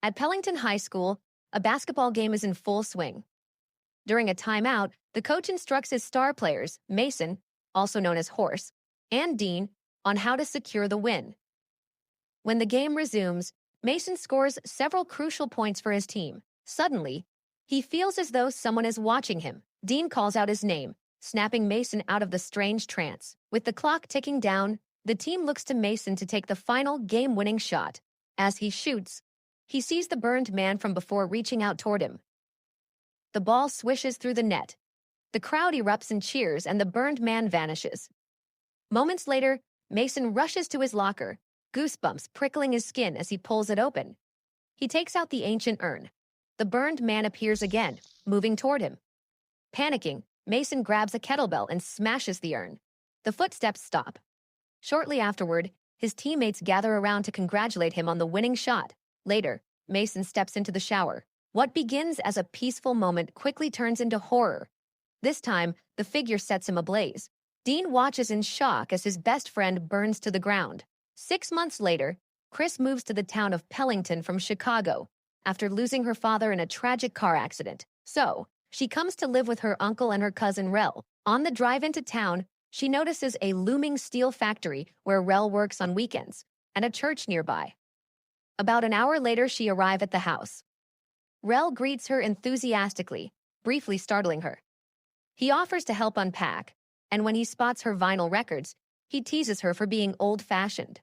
At Pellington High School, a basketball game is in full swing. During a timeout, the coach instructs his star players, Mason, also known as Horse, and Dean, on how to secure the win. When the game resumes, Mason scores several crucial points for his team. Suddenly, he feels as though someone is watching him. Dean calls out his name, snapping Mason out of the strange trance. With the clock ticking down, the team looks to Mason to take the final game-winning shot. As he shoots, he sees the burned man from before reaching out toward him. The ball swishes through the net. The crowd erupts in cheers and the burned man vanishes. Moments later, Mason rushes to his locker, goosebumps prickling his skin as he pulls it open. He takes out the ancient urn. The burned man appears again, moving toward him. Panicking, Mason grabs a kettlebell and smashes the urn. The footsteps stop. Shortly afterward, his teammates gather around to congratulate him on the winning shot. Later, Mason steps into the shower. What begins as a peaceful moment quickly turns into horror. This time, the figure sets him ablaze. Dean watches in shock as his best friend burns to the ground. 6 months later, Chris moves to the town of Pellington from Chicago after losing her father in a tragic car accident. So, she comes to live with her uncle and her cousin Rel. On the drive into town, she notices a looming steel factory where Rel works on weekends and a church nearby. About an hour later, she arrives at the house. Rel greets her enthusiastically, briefly startling her. He offers to help unpack, and when he spots her vinyl records, he teases her for being old-fashioned.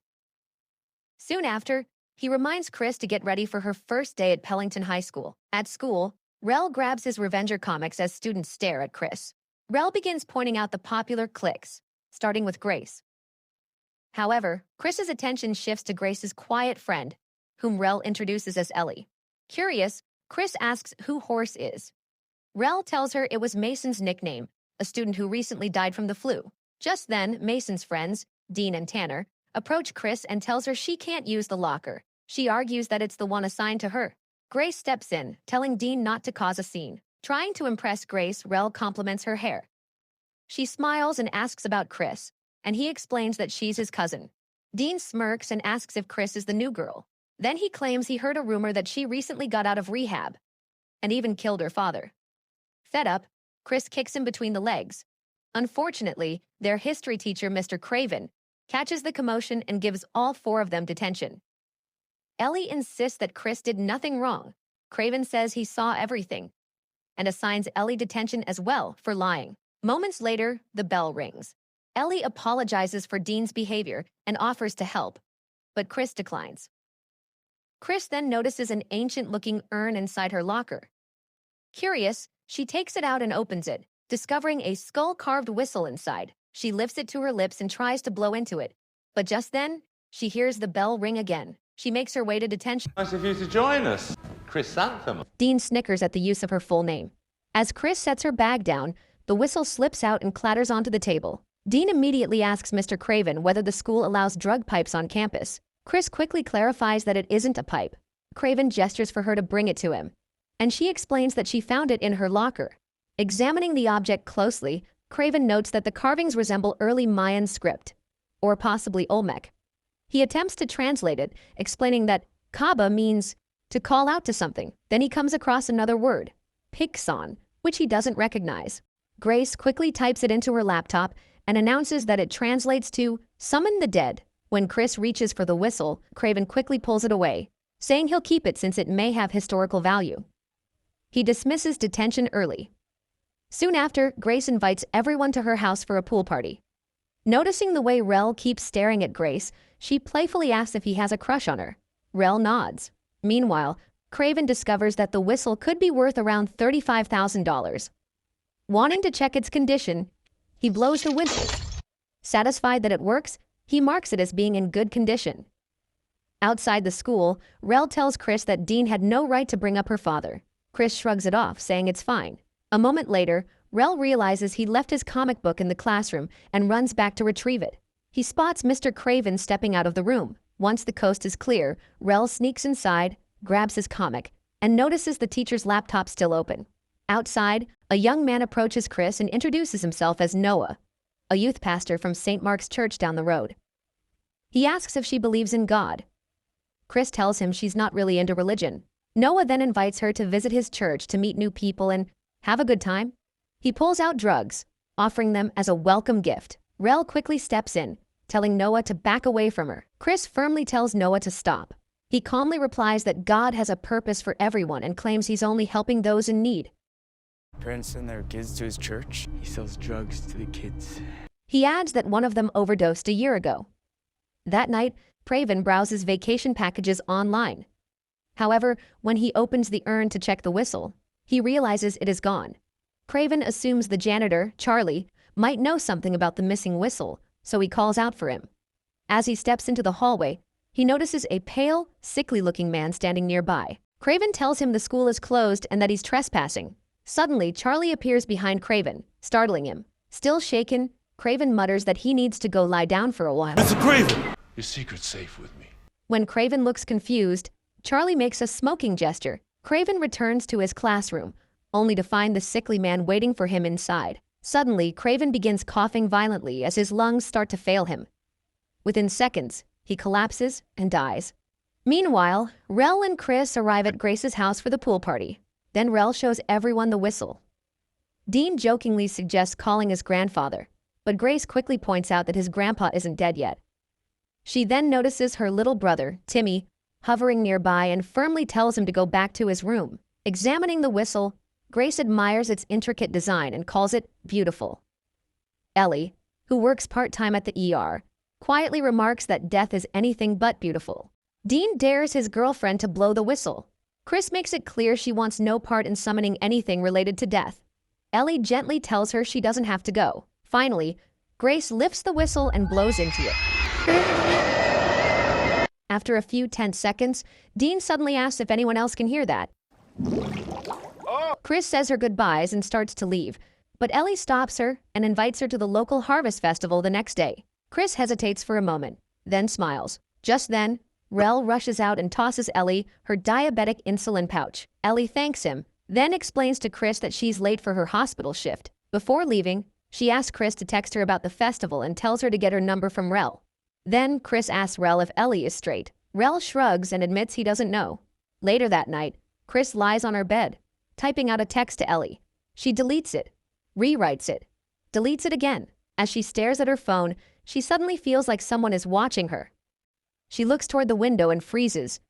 Soon after, he reminds Chris to get ready for her first day at Pellington High School. At school, Rel grabs his Revenger comics as students stare at Chris. Rel begins pointing out the popular cliques, starting with Grace. However, Chris's attention shifts to Grace's quiet friend, whom Rel introduces as Ellie. Curious, Chris asks who Horse is. Rel tells her it was Mason's nickname, a student who recently died from the flu. Just then, Mason's friends, Dean and Tanner, approach Chris and tells her she can't use the locker. She argues that it's the one assigned to her. Grace steps in, telling Dean not to cause a scene. Trying to impress Grace, Rel compliments her hair. She smiles and asks about Chris, and he explains that she's his cousin. Dean smirks and asks if Chris is the new girl. Then he claims he heard a rumor that she recently got out of rehab and even killed her father. Fed up, Chris kicks him between the legs. Unfortunately, their history teacher, Mr. Craven, catches the commotion and gives all 4 of them detention. Ellie insists that Chris did nothing wrong. Craven says he saw everything and assigns Ellie detention as well for lying. Moments later, the bell rings. Ellie apologizes for Dean's behavior and offers to help, but Chris declines. Chris then notices an ancient-looking urn inside her locker. Curious, she takes it out and opens it, discovering a skull-carved whistle inside. She lifts it to her lips and tries to blow into it, but just then, she hears the bell ring again. She makes her way to detention. Nice of you to join us, Chris Santham. Dean snickers at the use of her full name. As Chris sets her bag down, the whistle slips out and clatters onto the table. Dean immediately asks Mr. Craven whether the school allows drug pipes on campus. Chris quickly clarifies that it isn't a pipe. Craven gestures for her to bring it to him, and she explains that she found it in her locker. Examining the object closely, Craven notes that the carvings resemble early Mayan script, or possibly Olmec. He attempts to translate it, explaining that Kaaba means to call out to something. Then he comes across another word, Pigson, which he doesn't recognize. Grace quickly types it into her laptop and announces that it translates to summon the dead. When Chris reaches for the whistle, Craven quickly pulls it away, saying he'll keep it since it may have historical value. He dismisses detention early. Soon after, Grace invites everyone to her house for a pool party. Noticing the way Rel keeps staring at Grace, she playfully asks if he has a crush on her. Rel nods. Meanwhile, Craven discovers that the whistle could be worth around $35,000. Wanting to check its condition, he blows the whistle. Satisfied that it works, he marks it as being in good condition. Outside the school, Rel tells Chris that Dean had no right to bring up her father. Chris shrugs it off, saying it's fine. A moment later, Rel realizes he left his comic book in the classroom and runs back to retrieve it. He spots Mr. Craven stepping out of the room. Once the coast is clear, Rel sneaks inside, grabs his comic, and notices the teacher's laptop still open. Outside, a young man approaches Chris and introduces himself as Noah, a youth pastor from St. Mark's Church down the road. He asks if she believes in God. Chris tells him she's not really into religion. Noah then invites her to visit his church to meet new people and have a good time. He pulls out drugs, offering them as a welcome gift. Rel quickly steps in, telling Noah to back away from her. Chris firmly tells Noah to stop. He calmly replies that God has a purpose for everyone and claims he's only helping those in need. Parents send their kids to his church. He sells drugs to the kids. He adds that one of them overdosed a year ago. That night, Craven browses vacation packages online. However, when he opens the urn to check the whistle, he realizes it is gone. Craven assumes the janitor, Charlie, might know something about the missing whistle, so he calls out for him. As he steps into the hallway, he notices a pale, sickly-looking man standing nearby. Craven tells him the school is closed and that he's trespassing. Suddenly, Charlie appears behind Craven, startling him. Still shaken, Craven mutters that he needs to go lie down for a while. Mr. Craven! Your secret's safe with me. When Craven looks confused, Charlie makes a smoking gesture. Craven returns to his classroom, only to find the sickly man waiting for him inside. Suddenly, Craven begins coughing violently as his lungs start to fail him. Within seconds, he collapses and dies. Meanwhile, Rel and Chris arrive at Grace's house for the pool party. Then Rel shows everyone the whistle. Dean jokingly suggests calling his grandfather, but Grace quickly points out that his grandpa isn't dead yet. She then notices her little brother, Timmy, hovering nearby and firmly tells him to go back to his room. Examining the whistle, Grace admires its intricate design and calls it beautiful. Ellie, who works part-time at the ER, quietly remarks that death is anything but beautiful. Dean dares his girlfriend to blow the whistle. Chris makes it clear she wants no part in summoning anything related to death. Ellie gently tells her she doesn't have to go. Finally, Grace lifts the whistle and blows into it. After a few tense seconds, Dean suddenly asks if anyone else can hear that. Chris says her goodbyes and starts to leave, but Ellie stops her and invites her to the local harvest festival the next day. Chris hesitates for a moment, then smiles. Just then, Rel rushes out and tosses Ellie her diabetic insulin pouch. Ellie thanks him, then explains to Chris that she's late for her hospital shift. Before leaving, she asks Chris to text her about the festival and tells her to get her number from Rel. Then Chris asks Rel if Ellie is straight. Rel shrugs and admits he doesn't know. Later that night, Chris lies on her bed, typing out a text to Ellie. She deletes it, rewrites it, deletes it again. As she stares at her phone, she suddenly feels like someone is watching her. She looks toward the window and freezes.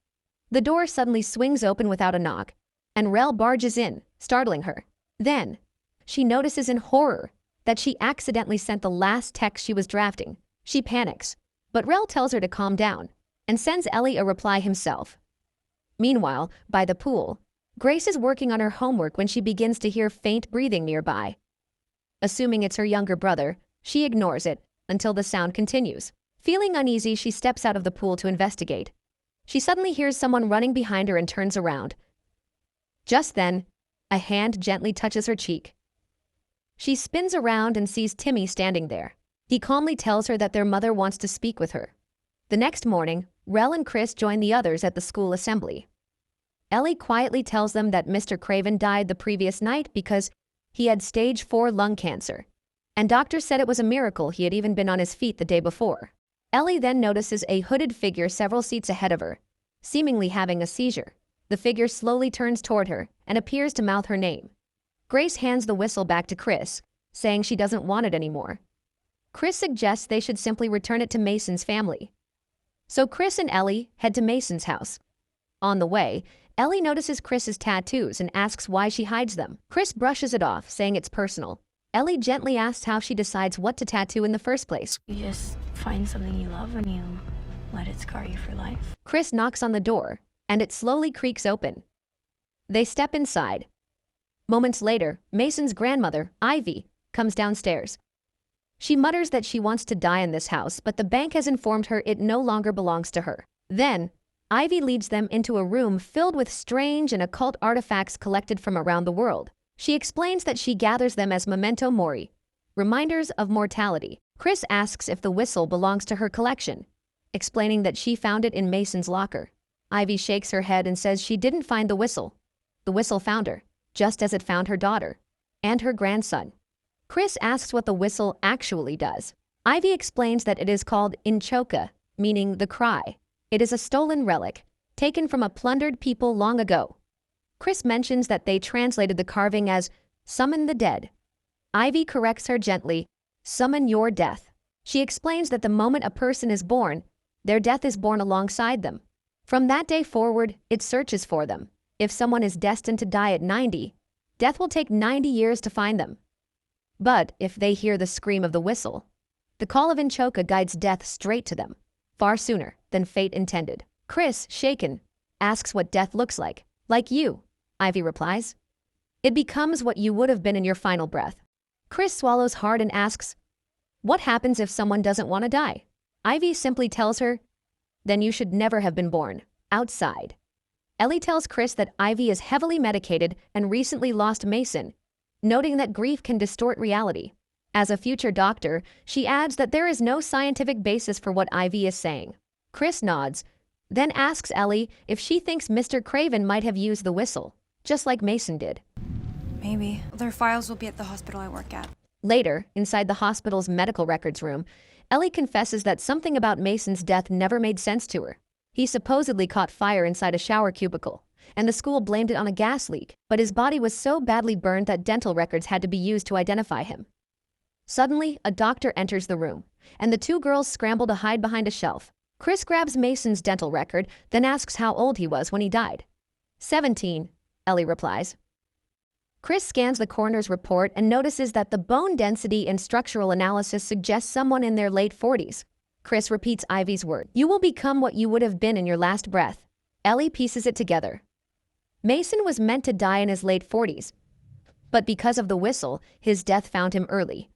The door suddenly swings open without a knock, and Rel barges in, startling her. Then, she notices in horror that she accidentally sent the last text she was drafting. She panics, but Rel tells her to calm down and sends Ellie a reply himself. Meanwhile, by the pool, Grace is working on her homework when she begins to hear faint breathing nearby. Assuming it's her younger brother, she ignores it until the sound continues. Feeling uneasy, she steps out of the pool to investigate. She suddenly hears someone running behind her and turns around. Just then, a hand gently touches her cheek. She spins around and sees Timmy standing there. He calmly tells her that their mother wants to speak with her. The next morning, Rel and Chris join the others at the school assembly. Ellie quietly tells them that Mr. Craven died the previous night because he had stage 4 lung cancer, and doctors said it was a miracle he had even been on his feet the day before. Ellie then notices a hooded figure several seats ahead of her, seemingly having a seizure. The figure slowly turns toward her and appears to mouth her name. Grace hands the whistle back to Chris, saying she doesn't want it anymore. Chris suggests they should simply return it to Mason's family. So Chris and Ellie head to Mason's house. On the way, Ellie notices Chris's tattoos and asks why she hides them. Chris brushes it off, saying it's personal. Ellie gently asks how she decides what to tattoo in the first place. You just find something you love and you let it scar you for life. Chris knocks on the door, and it slowly creaks open. They step inside. Moments later, Mason's grandmother, Ivy, comes downstairs. She mutters that she wants to die in this house, but the bank has informed her it no longer belongs to her. Then, Ivy leads them into a room filled with strange and occult artifacts collected from around the world. She explains that she gathers them as memento mori, reminders of mortality. Chris asks if the whistle belongs to her collection, explaining that she found it in Mason's locker. Ivy shakes her head and says she didn't find the whistle. The whistle found her, just as it found her daughter and her grandson. Chris asks what the whistle actually does. Ivy explains that it is called Inchoka, meaning the cry. It is a stolen relic, taken from a plundered people long ago. Chris mentions that they translated the carving as summon the dead. Ivy corrects her gently, summon your death. She explains that the moment a person is born, their death is born alongside them. From that day forward, it searches for them. If someone is destined to die at 90, death will take 90 years to find them. But if they hear the scream of the whistle, the call of Inchoka guides death straight to them, far sooner than fate intended. Chris, shaken, asks what death looks like. Like you, Ivy replies. It becomes what you would have been in your final breath. Chris swallows hard and asks, what happens if someone doesn't want to die? Ivy simply tells her, then you should never have been born. Outside. Ellie tells Chris that Ivy is heavily medicated and recently lost Mason, noting that grief can distort reality. As a future doctor, she adds that there is no scientific basis for what Ivy is saying. Chris nods, then asks Ellie if she thinks Mr. Craven might have used the whistle, just like Mason did. Maybe. Their files will be at the hospital I work at. Later, inside the hospital's medical records room, Ellie confesses that something about Mason's death never made sense to her. He supposedly caught fire inside a shower cubicle, and the school blamed it on a gas leak, but his body was so badly burned that dental records had to be used to identify him. Suddenly, a doctor enters the room, and the two girls scramble to hide behind a shelf. Chris grabs Mason's dental record, then asks how old he was when he died. 17, Ellie replies. Chris scans the coroner's report and notices that the bone density and structural analysis suggests someone in their late 40s. Chris repeats Ivy's word. You will become what you would have been in your last breath. Ellie pieces it together. Mason was meant to die in his late 40s, but because of the whistle, his death found him early.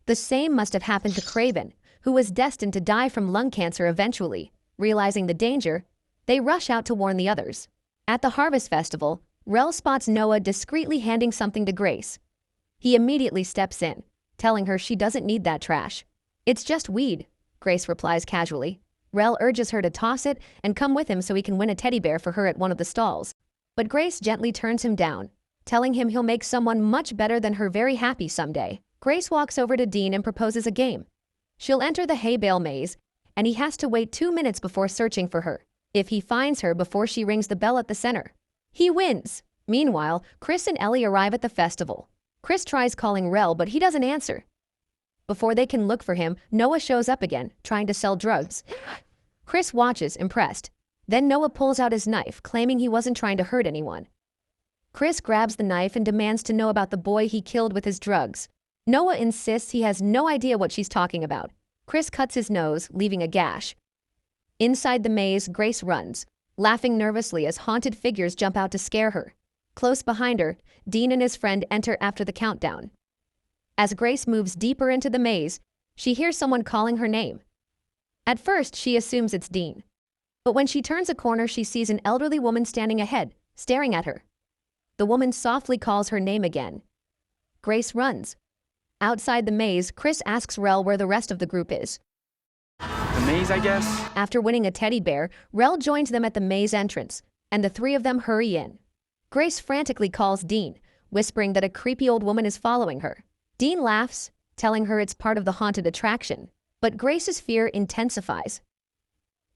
The same must have happened to Craven, who was destined to die from lung cancer eventually. Realizing the danger, they rush out to warn the others. At the Harvest Festival, Rel spots Noah discreetly handing something to Grace. He immediately steps in, telling her she doesn't need that trash. It's just weed, Grace replies casually. Rel urges her to toss it and come with him so he can win a teddy bear for her at one of the stalls. But Grace gently turns him down, telling him he'll make someone much better than her very happy someday. Grace walks over to Dean and proposes a game. She'll enter the hay bale maze, and he has to wait 2 minutes before searching for her. If he finds her before she rings the bell at the center, he wins. Meanwhile, Chris and Ellie arrive at the festival. Chris tries calling Rel, but he doesn't answer. Before they can look for him, Noah shows up again, trying to sell drugs. Chris watches, impressed. Then Noah pulls out his knife, claiming he wasn't trying to hurt anyone. Chris grabs the knife and demands to know about the boy he killed with his drugs. Noah insists he has no idea what she's talking about. Chris cuts his nose, leaving a gash. Inside the maze, Grace runs, laughing nervously as haunted figures jump out to scare her. Close behind her, Dean and his friend enter after the countdown. As Grace moves deeper into the maze, she hears someone calling her name. At first, she assumes it's Dean. But when she turns a corner, she sees an elderly woman standing ahead, staring at her. The woman softly calls her name again. Grace runs. Outside the maze, Chris asks Rel where the rest of the group is. The maze, I guess? After winning a teddy bear, Rel joins them at the maze entrance, and the three of them hurry in. Grace frantically calls Dean, whispering that a creepy old woman is following her. Dean laughs, telling her it's part of the haunted attraction, but Grace's fear intensifies.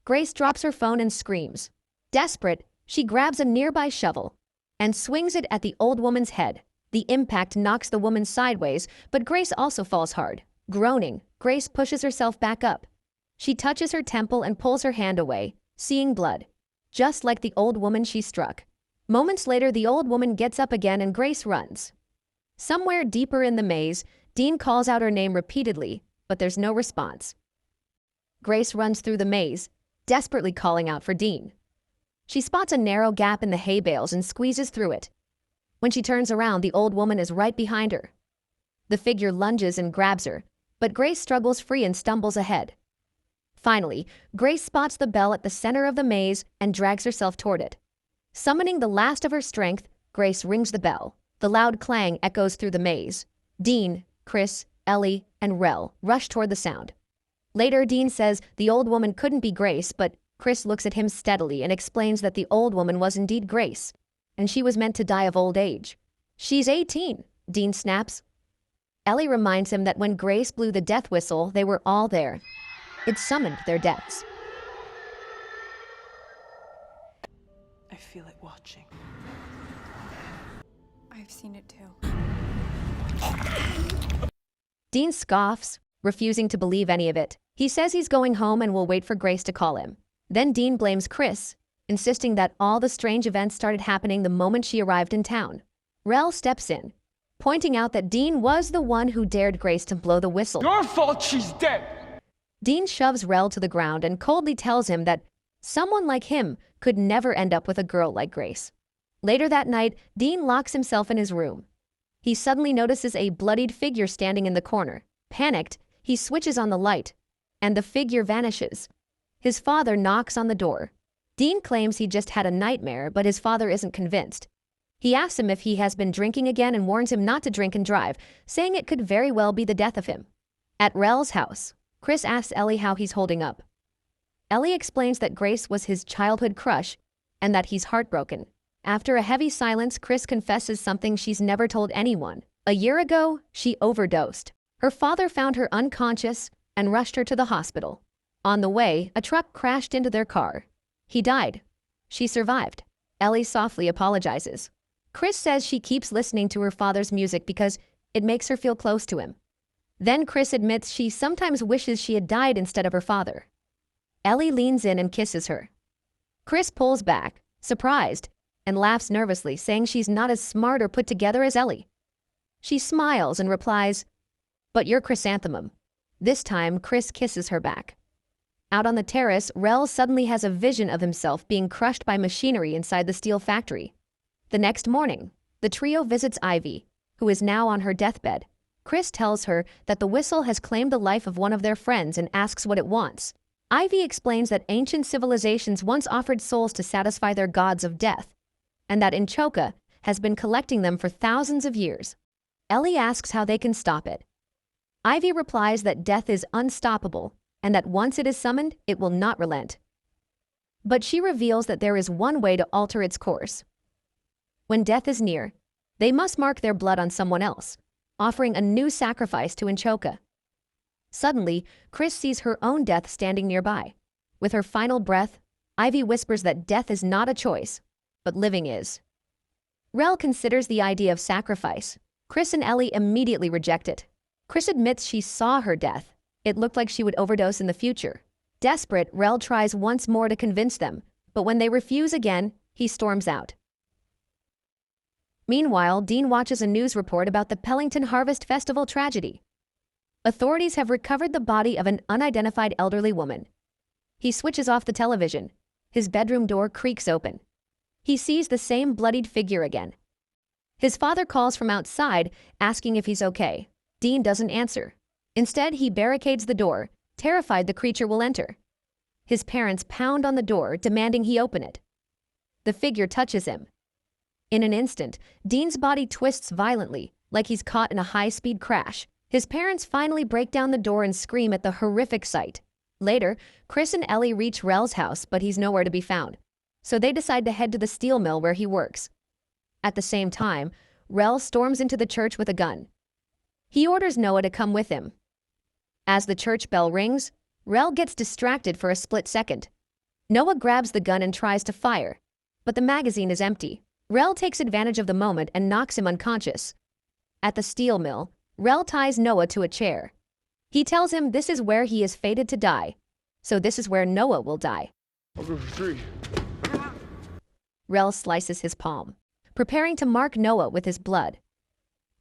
Grace drops her phone and screams. Desperate, she grabs a nearby shovel and swings it at the old woman's head. The impact knocks the woman sideways, but Grace also falls hard. Groaning, Grace pushes herself back up. She touches her temple and pulls her hand away, seeing blood, just like the old woman she struck. Moments later, the old woman gets up again and Grace runs. Somewhere deeper in the maze, Dean calls out her name repeatedly, but there's no response. Grace runs through the maze, desperately calling out for Dean. She spots a narrow gap in the hay bales and squeezes through it. When she turns around, the old woman is right behind her. The figure lunges and grabs her, but Grace struggles free and stumbles ahead. Finally, Grace spots the bell at the center of the maze and drags herself toward it. Summoning the last of her strength, Grace rings the bell. The loud clang echoes through the maze. Dean, Chris, Ellie, and Rel rush toward the sound. Later, Dean says the old woman couldn't be Grace, but Chris looks at him steadily and explains that the old woman was indeed Grace, and she was meant to die of old age. She's 18, Dean snaps. Ellie reminds him that when Grace blew the death whistle, they were all there. It summoned their deaths. feel it watching. I've seen it too. Dean scoffs, refusing to believe any of it. He says he's going home and will wait for Grace to call him. Then Dean blames Chris, insisting that all the strange events started happening the moment she arrived in town. Rel steps in, pointing out that Dean was the one who dared Grace to blow the whistle. Your fault she's dead! Dean shoves Rel to the ground and coldly tells him that someone like him could never end up with a girl like Grace. Later that night, Dean locks himself in his room. He suddenly notices a bloodied figure standing in the corner. Panicked, he switches on the light, and the figure vanishes. His father knocks on the door. Dean claims he just had a nightmare, but his father isn't convinced. He asks him if he has been drinking again and warns him not to drink and drive, saying it could very well be the death of him. At Rel's house, Chris asks Ellie how he's holding up. Ellie explains that Grace was his childhood crush and that he's heartbroken. After a heavy silence, Chris confesses something she's never told anyone. A year ago, she overdosed. Her father found her unconscious and rushed her to the hospital. On the way, a truck crashed into their car. He died. She survived. Ellie softly apologizes. Chris says she keeps listening to her father's music because it makes her feel close to him. Then Chris admits she sometimes wishes she had died instead of her father. Ellie leans in and kisses her. Chris pulls back, surprised, and laughs nervously, saying she's not as smart or put together as Ellie. She smiles and replies, "But you're Chrysanthemum." This time, Chris kisses her back. Out on the terrace, Rel suddenly has a vision of himself being crushed by machinery inside the steel factory. The next morning, the trio visits Ivy, who is now on her deathbed. Chris tells her that the whistle has claimed the life of one of their friends and asks what it wants. Ivy explains that ancient civilizations once offered souls to satisfy their gods of death, and that Inchoka has been collecting them for thousands of years. Ellie asks how they can stop it. Ivy replies that death is unstoppable and that once it is summoned, it will not relent. But she reveals that there is one way to alter its course. When death is near, they must mark their blood on someone else, offering a new sacrifice to Inchoka. Suddenly, Chris sees her own death standing nearby. With her final breath, Ivy whispers that death is not a choice, but living is. Rel considers the idea of sacrifice. Chris and Ellie immediately reject it. Chris admits she saw her death. It looked like she would overdose in the future. Desperate, Rel tries once more to convince them, but when they refuse again, he storms out. Meanwhile, Dean watches a news report about the Pellington Harvest Festival tragedy. Authorities have recovered the body of an unidentified elderly woman. He switches off the television. His bedroom door creaks open. He sees the same bloodied figure again. His father calls from outside, asking if he's okay. Dean doesn't answer. Instead, he barricades the door, terrified the creature will enter. His parents pound on the door, demanding he open it. The figure touches him. In an instant, Dean's body twists violently, like he's caught in a high-speed crash. His parents finally break down the door and scream at the horrific sight. Later, Chris and Ellie reach Rel's house, but he's nowhere to be found. So they decide to head to the steel mill where he works. At the same time, Rel storms into the church with a gun. He orders Noah to come with him. As the church bell rings, Rel gets distracted for a split second. Noah grabs the gun and tries to fire, but the magazine is empty. Rel takes advantage of the moment and knocks him unconscious. At the steel mill, Rel ties Noah to a chair. He tells him this is where he is fated to die, so this is where Noah will die. I'll go for 3. Rel slices his palm, preparing to mark Noah with his blood.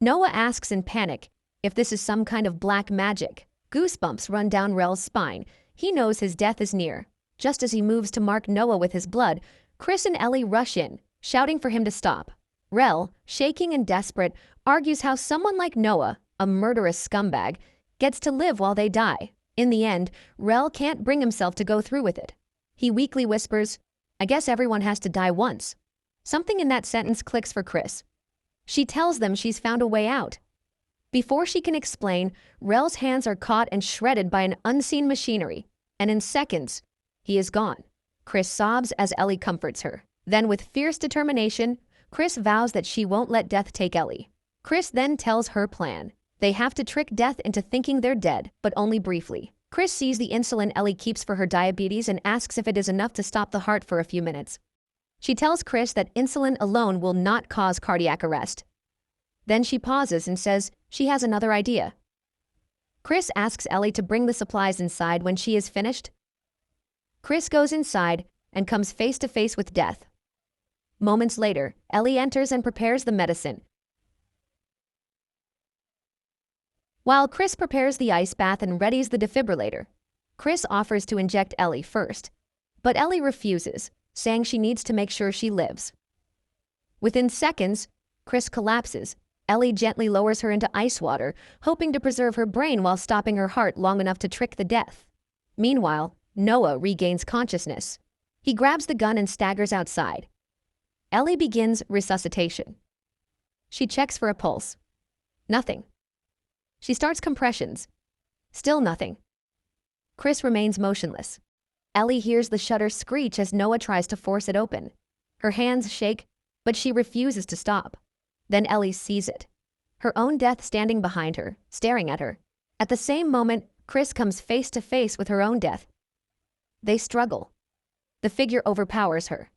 Noah asks in panic if this is some kind of black magic. Goosebumps run down Rel's spine. He knows his death is near. Just as he moves to mark Noah with his blood, Chris and Ellie rush in, shouting for him to stop. Rel, shaking and desperate, argues how someone like Noah, a murderous scumbag, gets to live while they die. In the end, Rel can't bring himself to go through with it. He weakly whispers, "I guess everyone has to die once." Something in that sentence clicks for Chris. She tells them she's found a way out. Before she can explain, Rel's hands are caught and shredded by an unseen machinery, and in seconds, he is gone. Chris sobs as Ellie comforts her. Then, with fierce determination, Chris vows that she won't let death take Ellie. Chris then tells her plan. They have to trick death into thinking they're dead, but only briefly. Chris sees the insulin Ellie keeps for her diabetes and asks if it is enough to stop the heart for a few minutes. She tells Chris that insulin alone will not cause cardiac arrest. Then she pauses and says she has another idea. Chris asks Ellie to bring the supplies inside when she is finished. Chris goes inside and comes face to face with death. Moments later, Ellie enters and prepares the medicine. While Chris prepares the ice bath and readies the defibrillator, Chris offers to inject Ellie first, but Ellie refuses, saying she needs to make sure she lives. Within seconds, Chris collapses. Ellie gently lowers her into ice water, hoping to preserve her brain while stopping her heart long enough to trick the death. Meanwhile, Noah regains consciousness. He grabs the gun and staggers outside. Ellie begins resuscitation. She checks for a pulse. Nothing. She starts compressions. Still nothing. Chris remains motionless. Ellie hears the shutter screech as Noah tries to force it open. Her hands shake, but she refuses to stop. Then Ellie sees it. Her own death standing behind her, staring at her. At the same moment, Chris comes face to face with her own death. They struggle. The figure overpowers her.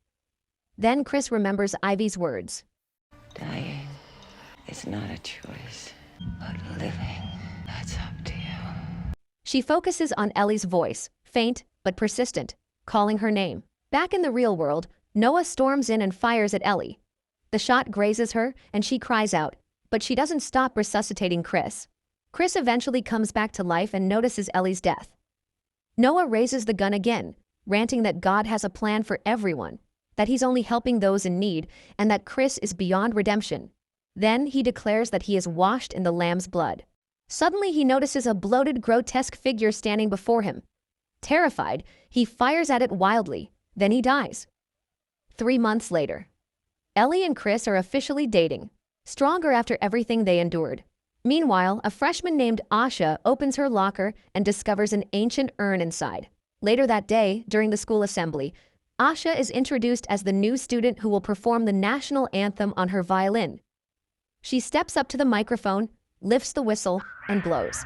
Then Chris remembers Ivy's words. Dying is not a choice, but living, that's up to you. She focuses on Ellie's voice, faint but persistent, calling her name. Back in the real world, Noah storms in and fires at Ellie. The shot grazes her and she cries out, but she doesn't stop resuscitating Chris. Chris eventually comes back to life and notices Ellie's death. Noah raises the gun again, ranting that God has a plan for everyone, that he's only helping those in need, and that Chris is beyond redemption. Then he declares that he is washed in the Lamb's blood. Suddenly he notices a bloated, grotesque figure standing before him. Terrified, he fires at it wildly, then he dies. 3 months later. Ellie and Chris are officially dating, stronger after everything they endured. Meanwhile, a freshman named Asha opens her locker and discovers an ancient urn inside. Later that day, during the school assembly, Asha is introduced as the new student who will perform the national anthem on her violin. She steps up to the microphone, lifts the whistle, and blows.